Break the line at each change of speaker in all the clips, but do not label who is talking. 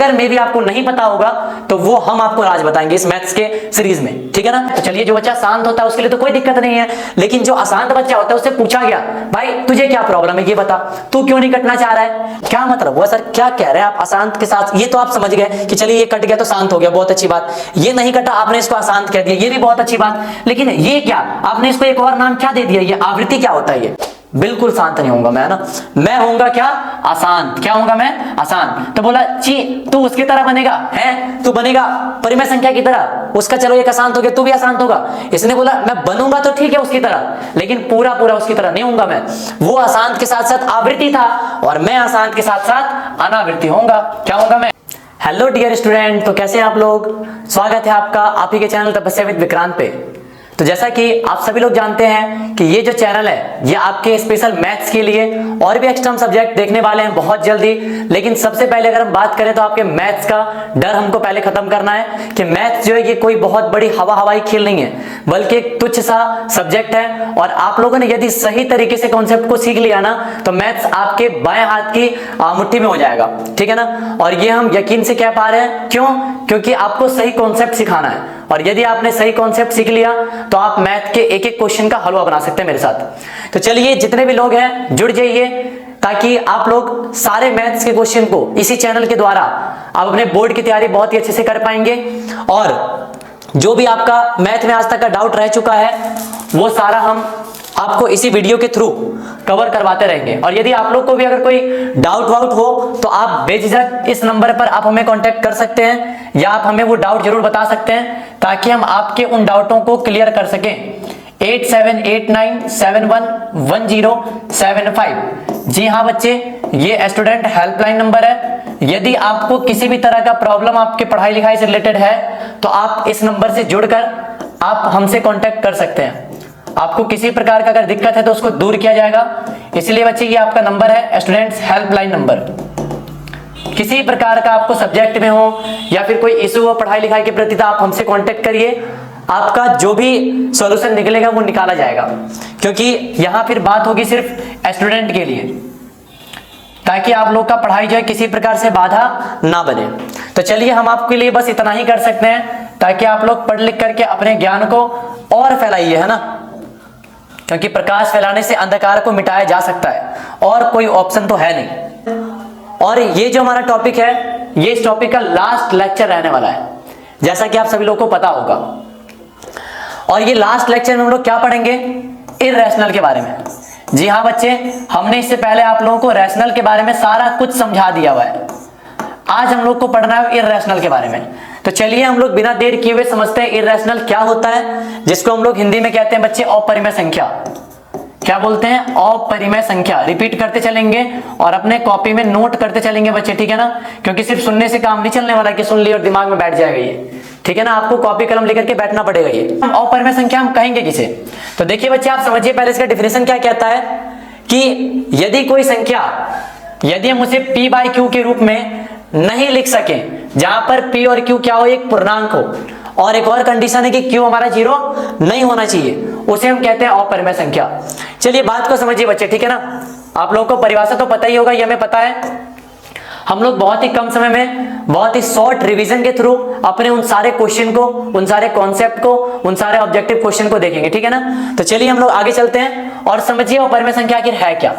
अगर मे भी आपको नहीं पता होगा तो वो हम आपको आज बताएंगे इस मैथ्स के सीरीज में, ठीक है ना। तो चलिए, जो बच्चा शांत होता है उसके लिए तो कोई दिक्कत नहीं है, लेकिन जो अशांत बच्चा होता है उससे पूछा गया भाई तुझे क्या प्रॉब्लम है ये बता, तू क्यों नहीं कटना चाह रहा है, क्या मतलब हुआ सर, क्या कह रहे हैं आप अशांत के साथ। ये तो आप समझ गए कि चलिए ये कट गया तो शांत हो गया, बहुत अच्छी बात। ये नहीं कटा, आपने इसको अशांत कह दिया, ये भी बहुत अच्छी बात। लेकिन ये क्या, आपने इसको एक और नाम क्या दे दिया, ये आवृत्ति क्या होता है। ये बिल्कुल शांत नहीं होऊंगा मैं, है ना, मैं होऊंगा क्या, अशांत। क्या होऊंगा मैं, अशांत। तो बोला ची तू उसकी तरह बनेगा, है तू बनेगा परिमेय संख्या की तरह, उसका चलो एक अशांत हो गया, तू भी अशांत होगा। इसने बोला मैं बनूंगा तो ठीक है उसकी तरह, लेकिन पूरा पूरा उसकी तरह नहीं होऊंगा मैं। वो अशांत के साथ साथ आवृत्ति था और मैं अशांत के साथ साथ अनावृत्ति होऊंगा। क्या होगा मैं। हेलो डियर स्टूडेंट, तो कैसे हैं आप लोग, स्वागत है आपका आप ही के चैनल तपस्या विद विक्रांत पे। तो जैसा कि आप सभी लोग जानते हैं कि ये जो चैनल है ये आपके स्पेशल मैथ्स के लिए और भी एक्स्ट्रा सब्जेक्ट देखने वाले हैं बहुत जल्दी। लेकिन सबसे पहले अगर हम बात करें तो आपके मैथ्स का डर हमको पहले खत्म करना है कि मैथ्स जो है ये कोई बहुत बड़ी हवाई खेल नहीं है, बल्कि एक तुच्छ सा सब्जेक्ट है। और आप लोगों ने यदि सही तरीके से कॉन्सेप्ट को सीख लिया ना तो मैथ्स आपके बाएं हाथ की मुट्ठी में हो जाएगा, ठीक है ना। और ये हम यकीन से कह पा रहे हैं, क्यों, क्योंकि आपको सही कॉन्सेप्ट सिखाना है। और यदि आपने सही कॉन्सेप्ट सीख लिया तो आप मैथ के एक एक क्वेश्चन का हलवा बना सकते हैं मेरे साथ। तो चलिए, जितने भी लोग हैं जुड़ जाइए, ताकि आप लोग सारे मैथ्स के क्वेश्चन को इसी चैनल के द्वारा आप अपने बोर्ड की तैयारी बहुत ही अच्छे से कर पाएंगे। और जो भी आपका मैथ में आज तक का डाउट रह चुका है वो सारा हम आपको इसी वीडियो के थ्रू कवर करवाते रहेंगे। और यदि आप लोग को भी अगर कोई डाउट वाउट हो तो आप बेझिझक इस नंबर पर आप हमें कांटेक्ट कर सकते हैं, या आप हमें वो डाउट जरूर बता सकते हैं ताकि हम आपके उन डाउटों को क्लियर कर सकें। 8789711075। जी हाँ बच्चे, ये स्टूडेंट हेल्पलाइन नंबर है। यदि आपको किसी भी तरह का प्रॉब्लम आपके पढ़ाई लिखाई से रिलेटेड है तो आप इस नंबर से जुड़कर आप हमसे कांटेक्ट कर सकते हैं। आपको किसी प्रकार का अगर दिक्कत है तो उसको दूर किया जाएगा। इसलिए बच्चे ये आपका नंबर है, स्टूडेंट्स हेल्पलाइन नंबर। किसी प्रकार का आपको सब्जेक्ट में हो या फिर कोई इशू हो पढ़ाई लिखाई के प्रति तो आप हमसे कांटेक्ट करिए, आपका जो भी सॉल्यूशन निकलेगा वो निकाला जाएगा। क्योंकि यहां फिर बात होगी सिर्फ स्टूडेंट के लिए, ताकि आप लोग का पढ़ाई जो है किसी प्रकार से बाधा ना बने। तो चलिए, हम आपके लिए बस इतना ही कर सकते हैं ताकि आप लोग पढ़ लिख करके अपने ज्ञान को और फैलाइए, है ना, क्योंकि प्रकाश फैलाने से अंधकार को मिटाया जा सकता है और कोई ऑप्शन तो है नहीं। और ये जो हमारा टॉपिक है ये इस टॉपिक का लास्ट लेक्चर रहने वाला है, जैसा कि आप सभी लोगों को पता होगा। और ये लास्ट लेक्चर में हम लोग क्या पढ़ेंगे, इर्रेशनल के बारे में। जी हाँ बच्चे, हमने इससे पहले आप लोगों को रैशनल के बारे में सारा कुछ समझा दिया हुआ है। आज हम लोग को पढ़ना है इर्रेशनल के बारे में। तो चलिए हम लोग बिना देर किए हुए समझते हैं इर्रेशनल क्या होता है, जिसको हम लोग हिंदी में कहते हैं बच्चे अपरिमेय संख्या। क्या बोलते हैं, अपरिमेय संख्या। रिपीट करते चलेंगे और अपने कॉपी में नोट करते चलेंगे बच्चे, ठीक है ना, क्योंकि सिर्फ सुनने से काम नहीं चलने वाला कि सुन लिया और दिमाग में बैठ जाएगा ये, ठीक है ना। आपको कॉपी कलम लेकर के बैठना पड़ेगा। ये अपरिमेय संख्या हम कहेंगे किसे, तो देखिए बच्चे आप समझिए पहले इसका डिफिनेशन क्या कहता है कि यदि कोई संख्या, यदि हम उसे p बाई क्यू के रूप में नहीं लिख सके, जहां पर p और q क्या हो, एक पूर्णांक हो, और एक और कंडीशन है कि q हमारा 0 नहीं होना चाहिए, उसे हम कहते हैं अपरिमेय संख्या। चलिए बात को समझिए बच्चे, ठीक है ना। आप लोगों को परिभाषा तो पता ही होगा, ये हमें पता है। हम लोग बहुत ही कम समय में बहुत ही शॉर्ट रिवीजन के थ्रू अपने उन सारे क्वेश्चन को, उन सारे कॉन्सेप्ट को, उन सारे ऑब्जेक्टिव क्वेश्चन को देखेंगे, ठीक है ना। तो चलिए हम लोग आगे चलते हैं और समझिए अपरिमेय संख्या आखिर है क्या।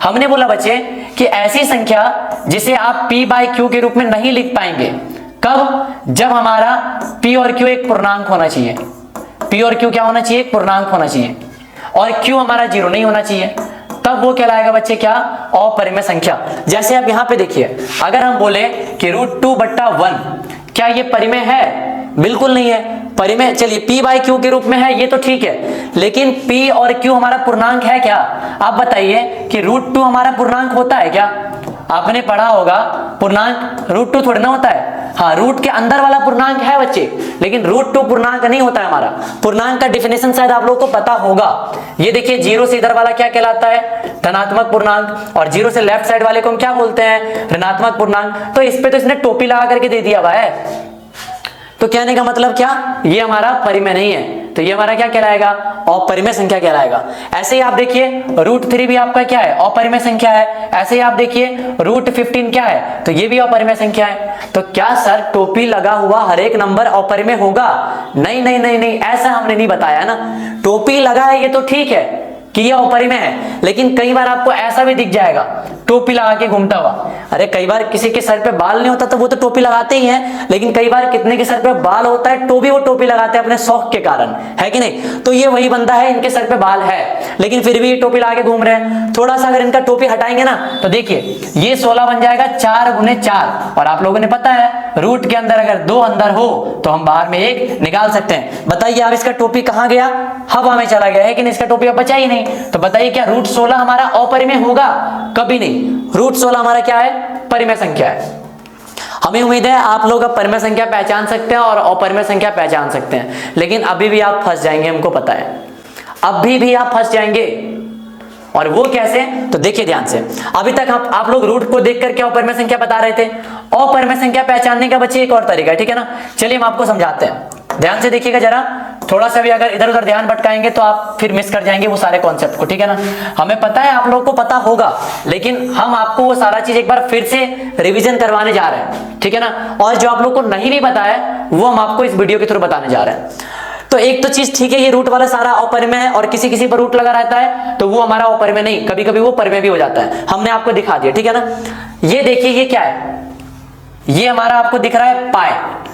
हमने बोला बच्चे कि ऐसी संख्या जिसे आप p बाई क्यू के रूप में नहीं लिख पाएंगे, कब, जब हमारा p और q एक पूर्णांक होना चाहिए। p और q क्या होना चाहिए, एक पूर्णांक होना चाहिए, और q हमारा 0 नहीं होना चाहिए, तब वो कहलाएगा बच्चे क्या, अपरिमेय संख्या। जैसे आप यहाँ पे देखिए, अगर हम बोले कि √2/1, क्या ये परिमेय है, बिल्कुल नहीं है परिमेय। चलिए p बाई क्यू के रूप में है ये तो ठीक है, लेकिन p और q हमारा पूर्णांक है क्या, आप बताइए कि √2 हमारा पूर्णांक होता है क्या। आपने पढ़ा होगा पूर्णांक √2 थोड़ी ना होता है, हाँ रूट के अंदर वाला पूर्णांक है बच्चे, लेकिन √2 पूर्णांक नहीं होता है हमारा। पूर्णांक का डिफिनेशन शायद आप लोगों को पता होगा। ये देखिए 0 से इधर वाला क्या कहलाता है, धनात्मक पूर्णांक, और 0 से लेफ्ट साइड वाले को हम क्या बोलते हैं, ऋणात्मक पूर्णांक। तो इस पे तो इसने टोपी लगा करके दे दिया हुआ है, तो कहने का मतलब क्या, ये हमारा परिमेय नहीं है। तो ये हमारा क्या कहलाएगा, अपरिमेय संख्या कहलाएगा। ऐसे ही आप देखिए √3 भी आपका क्या है, अपरिमेय संख्या है। ऐसे ही आप देखिए √15 क्या है, तो ये भी अपरिमेय संख्या है। तो क्या सर टोपी लगा हुआ हर एक नंबर अपरिमेय होगा? नहीं नहीं नहीं नहीं, ऐसा हमने नहीं बताया ना। टोपी लगा है ये तो ठीक है कि ये अपरिमेय है, लेकिन कई बार आपको ऐसा भी दिख जाएगा टोपी लगा के घूमता हुआ। अरे कई बार किसी के सर पे बाल नहीं होता तो वो तो टोपी लगाते ही हैं, लेकिन कई बार कितने के सर पे बाल होता है तो भी वो टोपी लगाते हैं अपने शौक के कारण, है कि नहीं? तो ये वही बंदा है, इनके सर पे बाल है लेकिन फिर भी ये टोपी लगा के घूम रहे हैं। थोड़ा सा अगर इनका टोपी हटाएंगे ना तो देखिए ये 16 बन जाएगा 4 × 4, और आप लोगों ने पता है रूट के अंदर अगर 2 अंदर हो तो हम बाहर में 1 निकाल सकते हैं। बताइए आप इसका टोपी कहां गया, हवा में चला गया है कि नहीं, इसका टोपी अब बचा ही नहीं। तो बताइए क्या √16 हमारा अपरिमेय होगा? कभी नहीं। √16 हमारा क्या है, परिमेय संख्या है। हमें उम्मीद है आप लोग अब परिमेय संख्या पहचान सकते हैं और अपरिमेय संख्या पहचान सकते हैं, लेकिन अभी भी आप फंस जाएंगे, हमको पता है अभी भी आप फंस जाएंगे। और वो कैसे, तो देखिए ध्यान से। अभी तक आप लोग रूट को देख करके अपरिमेय संख्या बता रहे थे। अपरिमेय संख्या पहचानने का बच्चे एक और तरीका है, ठीक है ना। चलिए हम आपको समझाते हैं, ध्यान से देखिएगा जरा। थोड़ा सा भी अगर इधर उधर ध्यान भटकाएंगे तो आप फिर मिस कर जाएंगे वो सारे कॉन्सेप्ट को, ठीक है ना। हमें पता है आप लोगों को पता होगा, लेकिन हम आपको वो सारा चीज एक बार फिर से रिवीजन करवाने जा रहे हैं, ठीक है ना। और जो आप लोग को नहीं भी पता है वो हम आपको इस वीडियो के थ्रू बताने जा रहे हैं। तो एक तो चीज ठीक है, ये रूट वाला सारा अपरिमेय है और किसी किसी पर रूट लगा रहता है तो वो हमारा अपरिमेय नहीं, कभी कभी वो परिमेय भी हो जाता है। हमने आपको दिखा दिया, ठीक है ना। ये देखिए ये क्या है, ये हमारा आपको दिख रहा है पाई।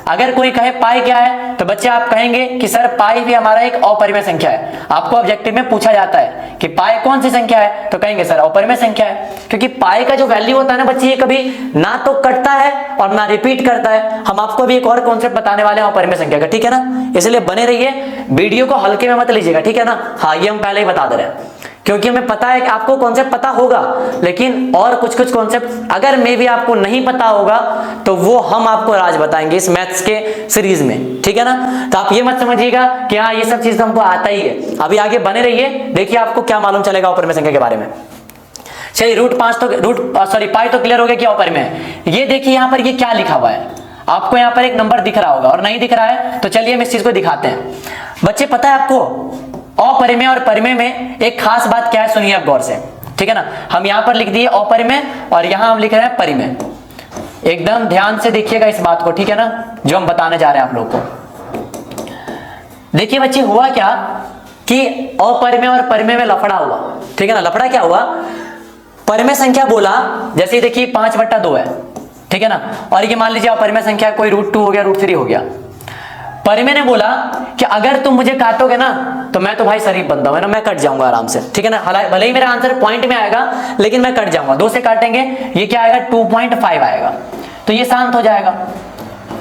अगर कोई कहे पाई क्या है तो बच्चे आप कहेंगे कि सर पाई भी हमारा एक अपरिमेय संख्या है। आपको ऑब्जेक्टिव में पूछा जाता है कि पाई कौन सी संख्या है, तो कहेंगे सर अपरिमेय संख्या है, क्योंकि पाई का जो वैल्यू होता है ना बच्चे, ये कभी ना तो कटता है और ना रिपीट करता है। हम आपको भी एक और कॉन्सेप्ट बताने वाले हैं अपरिमेय संख्या का, ठीक है ना। इसलिए बने रहिए, वीडियो को हल्के में मत लीजिएगा, ठीक है ना। हाँ ये हम पहले ही बता दे रहे हैं, क्योंकि हमें पता है कि आपको कॉन्सेप्ट पता होगा, लेकिन और कुछ कुछ कॉन्सेप्ट अगर मे भी आपको नहीं पता होगा तो वो हम आपको आज बताएंगे इस मैथ्स के सीरीज में, ठीक है ना। तो आप ये मत समझिएगा कि हाँ ये सब चीज तो हमको आता ही है। अभी आगे बने रहिए, देखिए आपको क्या मालूम चलेगा अपरिमेय संख्या के बारे में। चलिए पाई तो क्लियर हो गया कि अपरिमेय है। ये देखिए यहाँ पर ये क्या लिखा हुआ है, आपको यहाँ पर एक नंबर दिख रहा होगा, और नहीं दिख रहा है तो चलिए हम इस चीज को दिखाते हैं। बच्चे पता है आपको अपरिमेय और परिमेय में एक खास बात क्या है, सुनिए आप गौर से, ठीक है ना। हम यहां पर लिख दिए अपरिमेय और यहां हम लिख रहे हैं परिमेय। एकदम ध्यान से देखिएगा इस बात को, ठीक है ना, जो हम बताने जा रहे हैं आप लोग को। देखिए बच्चे हुआ क्या कि अपरिमेय और परिमेय में लफड़ा हुआ, ठीक है ना। लफड़ा क्या हुआ, परिमेय संख्या बोला, जैसे देखिए 5/2 है, ठीक है ना, और ये मान लीजिए अपरिमेय संख्या कोई √2 हो गया, √3 हो गया। परिमेय ने बोला कि अगर तुम मुझे काटोगे ना तो मैं तो भाई शरीफ बंदा हूं ना, मैं कट जाऊंगा आराम से, ठीक है ना। भले ही मेरा आंसर पॉइंट में आएगा लेकिन मैं कट जाऊंगा। 2 से काटेंगे ये क्या आएगा, 2.5 आएगा, तो ये शांत हो जाएगा।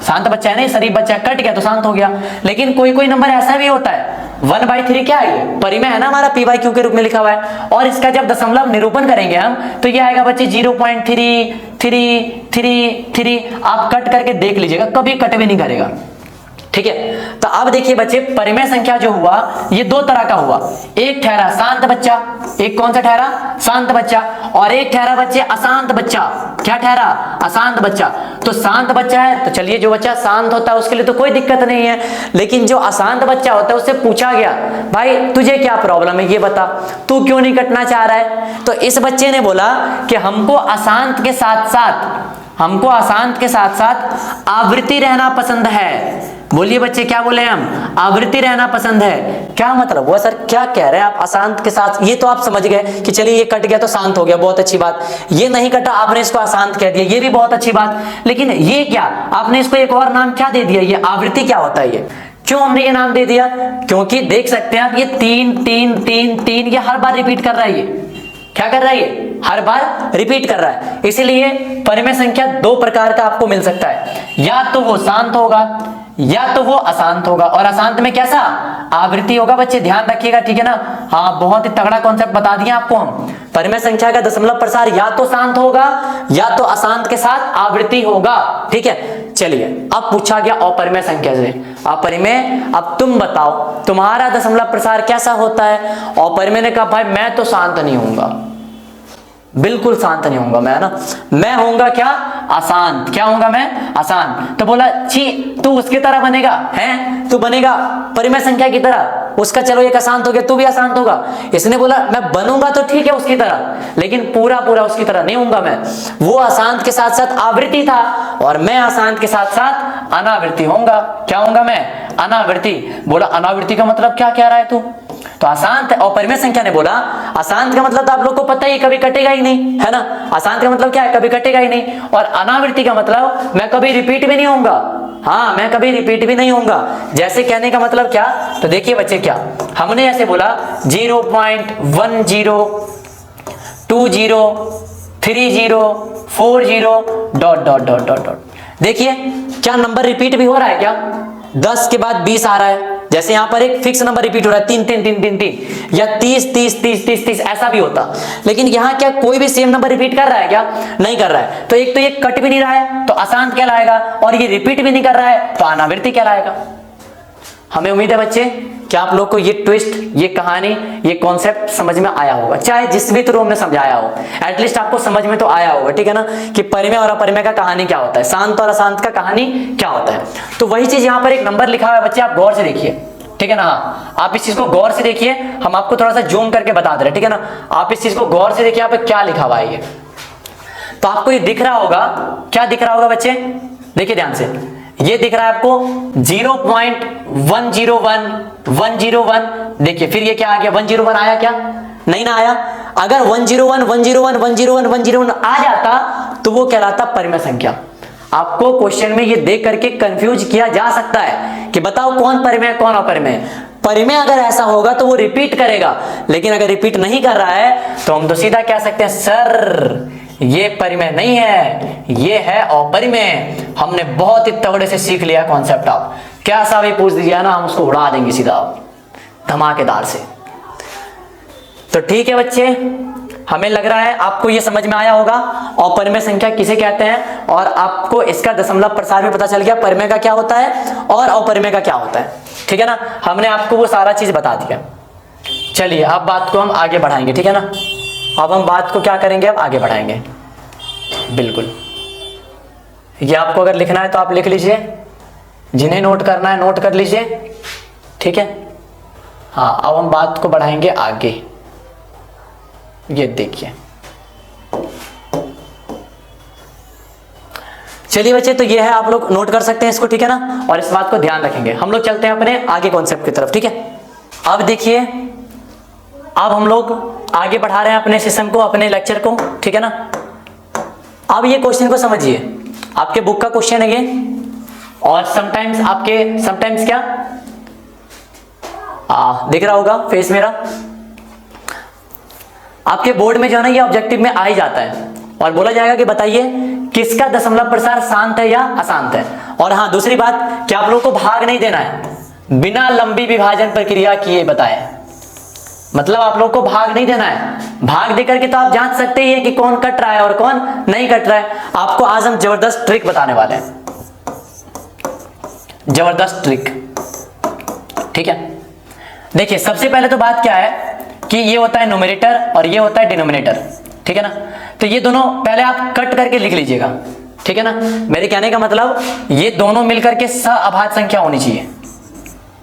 शांत बच्चा है ना, शरीफ बच्चा है, कट गया तो शांत हो गया। लेकिन कोई कोई नंबर ऐसा भी होता है 1/3 क्या है, ये परिमेय है ना हमारा, p/q के रूप में लिखा हुआ है, और इसका जब दशमलव निरूपण करेंगे हम तो ये आएगा बच्चे 0.33333। आप कट करके देख लीजिएगा, कभी कट भी नहीं करेगा, ठीक है। तो अब देखिए बच्चे परिमेय संख्या जो हुआ ये 2 तरह का हुआ। एक ठहरा शांत बच्चा, एक कौन सा ठहरा, शांत बच्चा, और एक ठहरा बच्चे अशांत बच्चा। क्या ठहरा, अशांत बच्चा। तो शांत बच्चा है तो चलिए जो बच्चा शांत होता है उसके लिए तो कोई दिक्कत नहीं है, लेकिन जो अशांत बच्चा होता है उससे पूछा गया भाई तुझे क्या प्रॉब्लम है ये बता, तू क्यों नहीं कटना चाह रहा है। तो इस बच्चे ने बोला कि हमको अशांत के साथ साथ आवृत्ति रहना पसंद है। बोलिए बच्चे क्या बोले हम, आवृत्ति रहना पसंद है। क्या मतलब हुआ सर, क्या कह रहे हैं आप अशांत के साथ, ये तो आप समझ गए कि चलिए ये कट गया तो शांत हो गया, बहुत अच्छी बात। ये नहीं कटा आपने इसको अशांत कह दिया, ये भी बहुत अच्छी बात। लेकिन ये क्या, आपने इसको एक और नाम क्या दे दिया, ये आवृत्ति क्या होता है, ये क्यों हमने ये नाम दे दिया, क्योंकि देख सकते हैं आप ये 3 3 3 3 ये हर बार रिपीट कर रहा है। ये क्या कर रहा है, ये हर बार रिपीट कर रहा है। इसलिए परिमेय संख्या 2 प्रकार का आपको मिल सकता है, या तो वो शांत होगा या तो वो अशांत होगा। और अशांत में कैसा, आवृत्ति होगा। बच्चे ध्यान रखिएगा, ठीक है ना। हाँ बहुत ही तगड़ा कॉन्सेप्ट बता दिया आपको हम। परिमेय संख्या का दशमलव प्रसार या तो शांत होगा या तो अशांत के साथ आवृत्ति होगा, ठीक है। चलिए अब पूछा गया अपरिमेय संख्या से, अपरिमेय अब तुम बताओ तुम्हारा दशमलव प्रसार कैसा होता है। अपरिमेय ने कहा भाई मैं तो शांत नहीं होऊंगा, बिल्कुल शांत नहीं होऊंगा मैं, है ना। मैं होऊंगा क्या? अशांत। क्या होऊंगा मैं? अशांत। तो बोला छी तू उसकी तरह बनेगा, है तू बनेगा परिमेय संख्या की तरह, उसका चलो एक अशांत हो गया, तू भी अशांत होगा। इसने बोला मैं बनूंगा तो ठीक है उसकी तरह, लेकिन पूरा पूरा उसकी तरह नहीं होऊंगा मैं। वो अशांत के साथ साथ आवृत्ति था और मैं अशांत के साथ साथ अनावृत्ति होऊंगा। क्या होऊंगा मैं? अनावृत्ति। बोला अनावृत्ति का मतलब क्या कह रहा है तू? तो अशांत और परिमेय संख्या ने बोला अशांत का मतलब तो आप लोग को पता ही, कभी कटेगा ही नहीं, है ना। अशांत का मतलब क्या है? कभी कटेगा ही नहीं। और अनावृत्ति का मतलब मैं कभी रिपीट भी नहीं होऊंगा। हाँ, मैं कभी रिपीट भी नहीं होऊंगा। जैसे कहने का मतलब क्या? तो देखिए बच्चे, क्या हमने ऐसे बोला 0.10 20 30 40 dot dot dot dot dot. देखिए क्या नंबर रिपीट भी हो रहा है क्या? 10 के बाद 20 आ रहा है, जैसे यहां पर एक फिक्स नंबर रिपीट हो रहा है 3 3 3 3 3, या 30 30 30 30 30 ऐसा भी होता। लेकिन यहां क्या कोई भी सेम नंबर रिपीट कर रहा है क्या? नहीं कर रहा है। तो एक तो ये कट भी नहीं रहा है तो अशांत कहलाएगा, और ये रिपीट भी नहीं कर रहा है तो अनावृत्ति कहलाएगा। हमें उम्मीद है बच्चे कि आप लोग को ये ट्विस्ट, ये कहानी, ये कॉन्सेप्ट समझ में आया होगा, चाहे जिस भी थ्रू हमने समझाया हो, एटलीस्ट आपको समझ में तो आया होगा, ठीक है ना, कि परिमेय और अपरिमेय का कहानी क्या होता है, शांत और अशांत का कहानी क्या होता है। तो वही चीज यहाँ पर एक नंबर लिखा हुआ है बच्चे, आप गौर से देखिए, ठीक है ना। आप इस चीज को गौर से देखिए, हम आपको थोड़ा सा जूम करके बता दे रहे हैं, ठीक है ना। आप इस चीज को गौर से देखिए, यहाँ पे क्या लिखा हुआ है ये, तो आपको ये दिख रहा होगा। क्या दिख रहा होगा बच्चे? देखिए ध्यान से, ये दिख रहा है आपको 0.101 देखिए, फिर ये क्या आ गया? 101 आया क्या? नहीं ना आया। अगर 101 101 101 101 आ जाता तो वो कहलाता परिमेय संख्या। आपको क्वेश्चन में ये देख करके कंफ्यूज किया जा सकता है कि बताओ कौन परिमेय कौन अपरिमेय। परिमेय अगर ऐसा होगा तो वो रिपीट करेगा, लेकिन अगर रिपीट नहीं कर रहा है तो हम तो सीधा कह सकते हैं सर ये परिमेय नहीं है, ये है अपरिमेय। हमने बहुत ही तगड़े से सीख लिया कॉन्सेप्ट। आप कैसा भी पूछ दीजिए ना, हम उसको उड़ा देंगे सीधा धमाकेदार से। तो ठीक है बच्चे, हमें लग रहा है आपको ये समझ में आया होगा अपरिमेय संख्या किसे कहते हैं, और आपको इसका दशमलव प्रसार भी पता चल गया परिमेय का क्या होता है और अपरिमेय का क्या होता है, ठीक है ना। हमने आपको वो सारा चीज बता दिया। चलिए अब बात को हम आगे बढ़ाएंगे, ठीक है ना। अब हम बात को क्या करेंगे? अब आगे बढ़ाएंगे, बिल्कुल। ये आपको अगर लिखना है तो आप लिख लीजिए, जिन्हें नोट करना है नोट कर लीजिए, ठीक है। हाँ, अब हम बात को बढ़ाएंगे आगे। ये देखिए, चलिए बच्चे, तो ये है, आप लोग नोट कर सकते हैं इसको, ठीक है ना, और इस बात को ध्यान रखेंगे। हम लोग चलते हैं अपने आगे कॉन्सेप्ट की तरफ, ठीक है। अब देखिए, अब हम लोग आगे बढ़ा रहे हैं अपने सेशन को, अपने लेक्चर को, ठीक है ना। अब ये क्वेश्चन को समझिए, आपके बुक का क्वेश्चन है ये, और समटाइम्स क्या दिख रहा होगा फेस मेरा, आपके बोर्ड में जो है ना ये ऑब्जेक्टिव में आ ही जाता है, और बोला जाएगा कि बताइए किसका दशमलव प्रसार शांत है या अशांत है। और हाँ, दूसरी बात कि आप लोग को भाग नहीं देना है, बिना लंबी विभाजन प्रक्रिया किए बताएं। मतलब आप लोग को भाग नहीं देना है, भाग दे करके तो आप जांच सकते ही हैं कि कौन कट रहा है और कौन नहीं कट रहा है। आपको आज हम जबरदस्त ट्रिक बताने वाले हैं, जबरदस्त ट्रिक, ठीक है। देखिए, सबसे पहले तो बात क्या है कि ये होता है न्यूमरेटर और ये होता है डिनोमिनेटर, ठीक है ना। तो ये दोनों पहले आप कट करके लिख लीजिएगा, ठीक है ना। मेरे कहने का मतलब ये दोनों मिलकर के सअभाज्य संख्या होनी चाहिए,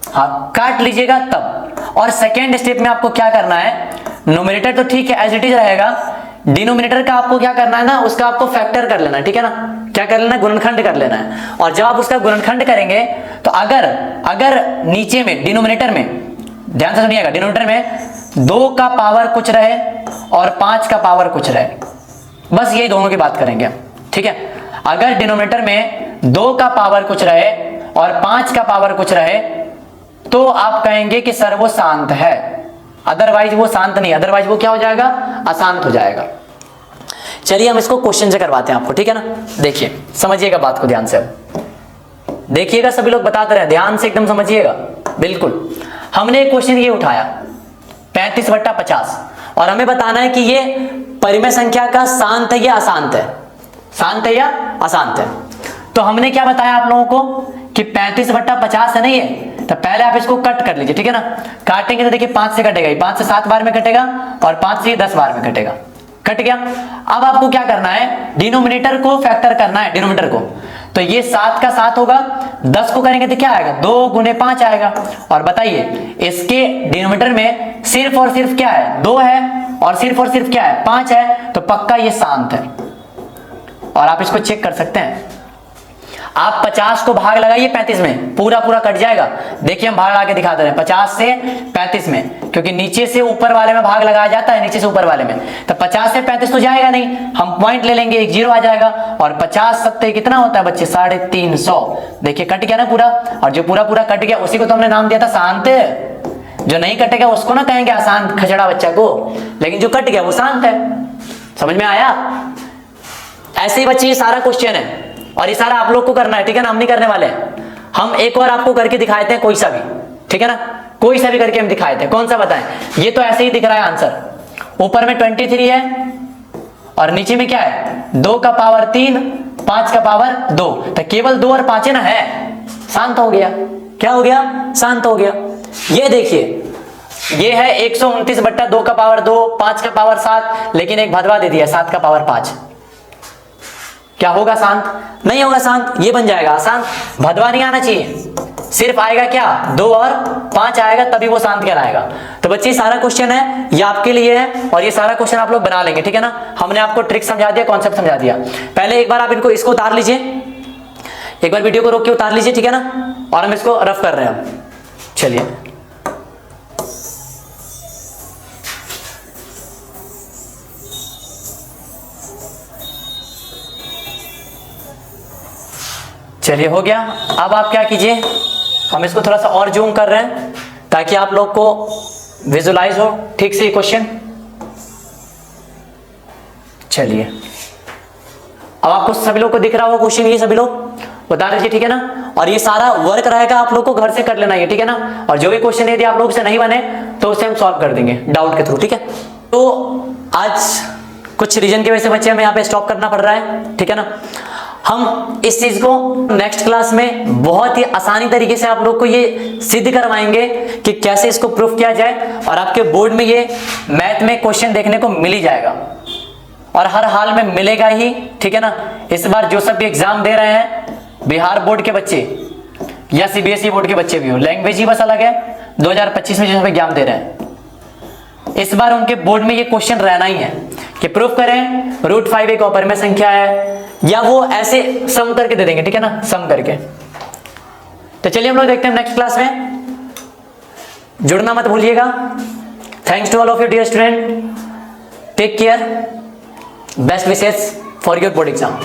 हाँ, काट लीजिएगा तब। और सेकेंड स्टेप में आपको क्या करना है, न्यूमरेटर तो ठीक है एज इट इज रहेगा, डिनोमिनेटर का आपको क्या करना है ना, उसका आपको फैक्टर कर लेना है, ठीक है ना। क्या कर लेना है? गुणनखंड कर लेना है। और जब आप उसका गुणनखंड करेंगे तो अगर नीचे में डिनोमिनेटर में, ध्यान से सुनिएगा, डिनोमिनेटर में 2 का पावर कुछ रहे और 5 का पावर कुछ रहे, बस ये दोनों की बात करेंगे, ठीक है। अगर डिनोमिनेटर में 2 का पावर कुछ रहे और 5 का पावर कुछ रहे तो आप कहेंगे कि सर वो शांत है, अदरवाइज वो शांत नहीं, अदरवाइज वो क्या हो जाएगा? अशांत हो जाएगा। चलिए हम इसको क्वेश्चन से करवाते हैं आपको, ठीक है ना। देखिए, समझिएगा बात को ध्यान से, देखिएगा, सभी लोग बताते रहे, ध्यान से एकदम समझिएगा, बिल्कुल। हमने एक क्वेश्चन ये उठाया 35/50, और हमें बताना है कि ये परिमेय संख्या का शांत है या अशांत है, शांत है या अशांत है। तो हमने क्या बताया आप लोगों को कि 35/50 है, नहीं है, तो पहले आप इसको कट कर लीजिए, ठीक है ना। काटेंगे तो देखिए 5 से कटेगा, 5 से 7 बार में कटेगा और 5 से 10 बार में कटेगा, कट गया। अब आपको क्या करना है, डिनोमिनेटर को फैक्टर करना है, डिनोमिनेटर को। तो ये 7 का 7 होगा, 10 को करेंगे तो क्या आएगा, 2 गुने 5 आएगा। और बताइए इसके डिनोमिनेटर में सिर्फ और सिर्फ क्या है, 2 है, और सिर्फ क्या है, 5 है, तो पक्का ये शांत है। और आप इसको चेक कर सकते हैं। आप 50 को भाग लगाइए 35 में, पूरा कट जाएगा। देखिए हम भाग लगा के दिखा दे रहे हैं, 50 से 35 में, क्योंकि नीचे से ऊपर वाले में भाग लगाया जाता है, नीचे से ऊपर वाले में। तो 50 से 35 तो जाएगा नहीं, हम पॉइंट ले लेंगे, एक 0 आ जाएगा। और 50 सत्ते कितना होता है बच्चे, 350। देखिए कट गया ना पूरा। और जो पूरा कट गया उसी को तो हमने नाम दिया था शांत। जो नहीं कटेगा उसको ना कहेंगे अशांत खचड़ा बच्चा को, लेकिन जो कट गया वो शांत है। समझ में आया? ऐसे ही बच्चे ये सारा क्वेश्चन है, और ये सारा आप लोग को करना है, ठीक है ना, हम नहीं करने वाले हैं। हम एक और आपको करके दिखाए थे, कोई सा भी, ठीक है ना, कोई सा भी करके हम दिखाए थे। कौन सा बताएं? ये तो ऐसे ही दिख रहा है आंसर। ऊपर में 23 है और नीचे में क्या है, 2 का पावर 3, 5 का पावर 2, तो केवल 2 और 5 है ना, है, शांत हो गया। क्या हो गया, शांत हो गया। ये देखिए ये है 129 बट्टा 2 का पावर 2, 5 का पावर 7, लेकिन एक भदवा दे दिया 7 का पावर 5। क्या होगा, शांत? नहीं होगा शांत, ये बन जाएगा अशांत। भदवा नहीं आना चाहिए, सिर्फ आएगा क्या, 2 और 5 आएगा, तभी वो शांत कहलाएगा। तो बच्चे सारा क्वेश्चन है ये आपके लिए है, और ये सारा क्वेश्चन आप लोग बना लेंगे, ठीक है ना। हमने आपको ट्रिक समझा दिया, कॉन्सेप्ट समझा दिया। पहले एक बार आप इसको उतार लीजिए, एक बार वीडियो को रोक के उतार लीजिए, ठीक है ना। और हम इसको रफ कर रहे हैं। चलिए चलिए हो गया। अब आप क्या कीजिए, हम इसको थोड़ा सा और जूम कर रहे हैं ताकि आप लोग को विजुलाइज हो ठीक से क्वेश्चन। चलिए अब आपको सभी लोग को दिख रहा होगा क्वेश्चन, ये सभी लोग बता दीजिए, ठीक है ना। और ये सारा वर्क रहेगा, आप लोग को घर से कर लेना है, ठीक है ना। और जो भी क्वेश्चन यदि आप लोग से नहीं बने तो उसे हम सॉल्व कर देंगे डाउट के थ्रू, ठीक है। तो आज कुछ रीजन की वजह से बच्चे हमें यहाँ पे स्टॉप करना पड़ रहा है, ठीक है ना। हम इस चीज को नेक्स्ट क्लास में बहुत ही आसानी तरीके से आप लोग को ये सिद्ध करवाएंगे कि कैसे इसको प्रूफ किया जाए, और आपके बोर्ड में ये मैथ में क्वेश्चन देखने को मिल ही जाएगा, और हर हाल में मिलेगा ही, ठीक है ना। इस बार जो सब भी एग्जाम दे रहे हैं, बिहार बोर्ड के बच्चे या सीबीएसई बोर्ड के बच्चे भी हो, लैंग्वेज ही बस अलग है। 2025 में जो सब एग्जाम दे रहे हैं, इस बार उनके बोर्ड में ये क्वेश्चन रहना ही है कि प्रूफ करें √5 एक अपरिमेय संख्या है, या वो ऐसे सम करके दे देंगे, ठीक है ना, सम करके। तो चलिए हम लोग देखते हैं नेक्स्ट क्लास में। जुड़ना मत भूलिएगा। Thanks to all of you dear student, take care, best wishes for your board exam.